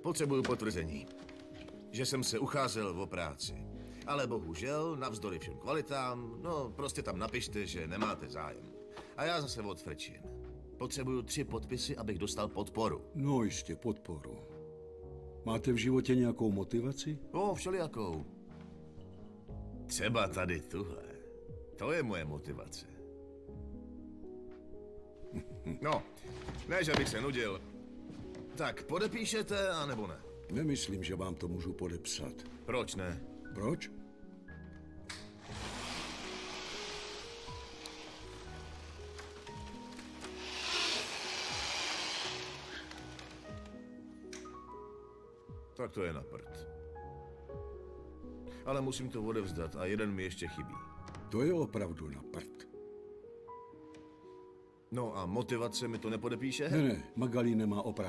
Potřebuju potvrzení, že jsem se ucházel o práci. Ale bohužel, navzdory všem kvalitám, no prostě tam napište, že nemáte zájem. A já zase odfrčím. Potřebuju 3 podpisy, abych dostal podporu. No jistě, podporu. Máte v životě nějakou motivaci? O, všelijakou. Třeba tady tuhle. To je moje motivace. No, ne, že bych se nudil. Tak, podepíšete, anebo ne? Nemyslím, že vám to můžu podepsat. Proč ne? Proč? Tak to je na prd. Ale musím to odevzdat a jeden mi ještě chybí. To je opravdu na prd. No a motivace mi to nepodepíše? Ne, Magali nemá opravdu.